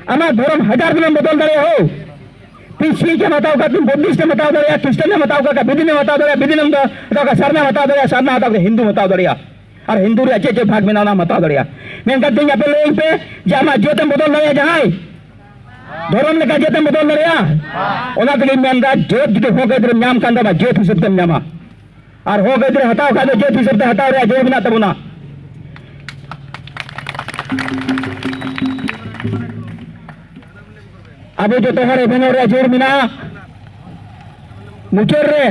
आमार धर्म 1000 दिन बदल दाड़े हो तुम सिख हताओ का तुम बुद्धिस्ट हताओ दाड़ा ख्रिस्टान हताओ का बिदिन हताओ दाड़ा बिदिन हताओ सारना हताओ दाड़ा सारना हताओ हिंदू हताओ दाड़ा और हिंदू रे चे भाग में हताओ दाड़ा मेनका तेज आपे लई पे जे आमा जेतेम बदल दाड़ा जहां धर्म लेका जेतेम बदल दाड़ा ओना तेगे मेनदा जेत जुदि हो गइद्रे नाम कान दा जेत हिसाब ते नामा और हो गइद्रे हताओ का जेत हिसाब ते हताओ रे जे बिना तबना अब जो तोहरे बनो रे जोर मिना मुचर रे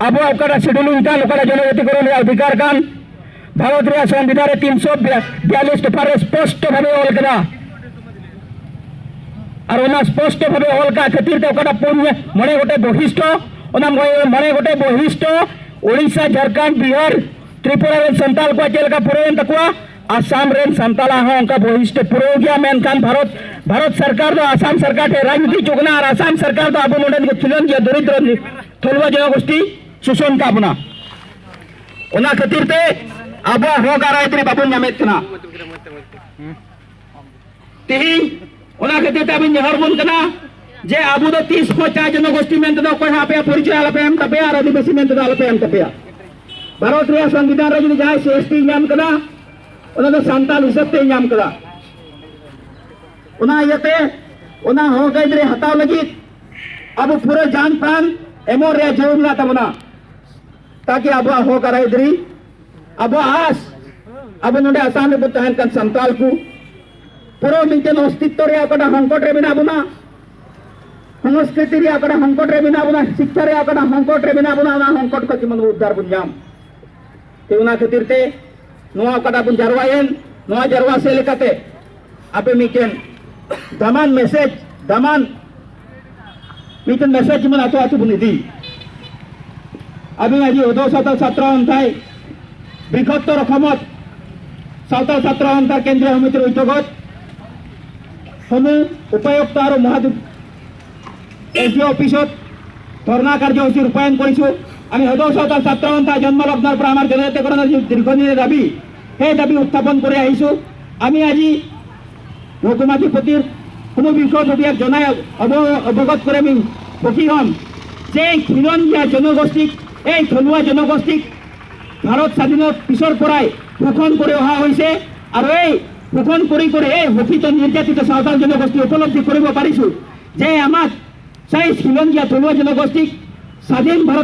अब ओकरा शेड्यूलिंग कान ओकरा जनजाति करण रे अधिकार कान भारत रे संविधान रे 342 दफा रे स्पष्ट भावे ऑल करा और ओना स्पष्ट भावे ऑल का खातिर ते ओकरा पुण्य मणे गोटे बहिष्ठ ओना मणे गोटे बहिष्ठ ओडिशा झारखंड बिहार त्रिपुरा रे संताल को चेल का पुरेन तकवा आसाम रेन संताला हो उनका बहिष्ठ पुरो गया मेनकान भारत सरकार दो आसाम सरकार के राजनीति चुगना और आसाम सरकार दो अब नोडन को खिलन जे दरिद्र थलवा जनगोष्ठी शोषण का अपना ओना खातिर ते अब हो गारायत्री बाबू नामेत कना तेही ओना खातिर ते अब नेहर बन कना जे अब दो 30-50 जनगोष्ठी मेन तो कोई हापे परिचय आला पे हम तपे और आदिवासी मेन तो आला पे हम तपे भारत रे संविधान रे जदि जाय एसटी नाम कना ओना तो संताल हिसाब ते नाम कदा ओना यते ओना हो गइद्रे हताव लगी अब पूरे जान प्राण एमोर रे जोरला तबना ताकि अब हो कराइद्री अब आस अब नोडे आसाम रे तहन कन संताल को पूरे मिनटेन अस्तित्व रे अकड़ा संकट रे बिना बना संस्कृति रे अकड़ा संकट रे बिना बना शिक्षा रे अकड़ा संकट रे बिना बना संकट को मन उद्धार बुझाम ते ओना खातिर ते नोआ कटा बुन जरवायन नोआ जरवा से लेकाते आपे मिकेन दमान मैसेज दमान मिकेन मैसेज मन आतो आतो बुनी दी अभी आज ओदो साता छात्र अंताय बृहत्तर रकमत सावताल छात्र अंतर केंद्रीय समितिर उद्योगत समूह उपायुक्त और महादूत एसडीओ ऑफिसत धर्ना कार्यसूची रूपायन करिछु আমি হদৌ সাঁওতাল ছাত্র সন্থা জন্ম লগ্নৰ পৰা আমাৰ জনজাতিকৰণৰ যি দীৰ্ঘদিনীয়া দাবী সেই দাবী উত্থাপন কৰি আহিছোঁ আমি আজি মহকুমাধিপতিৰ কোনো বিষয়ববীয়াক জনাই অৱগত কৰি আমি সুখী হ'ম যে খিলঞ্জীয়া জনগোষ্ঠীক এই থলুৱা জনগোষ্ঠীক ভাৰত স্বাধীনৰ পিছৰ পৰাই শোষণ কৰি অহা হৈছে আৰু এই শোষণ কৰি এই শোষিত নিৰ্যাতিত সাঁওতাল জনগোষ্ঠী উপলব্ধি কৰিব পাৰিছোঁ যে আমাক সেই খিলঞ্জীয়া থলুৱা জনগোষ্ঠীক স্বাধীন ভাৰত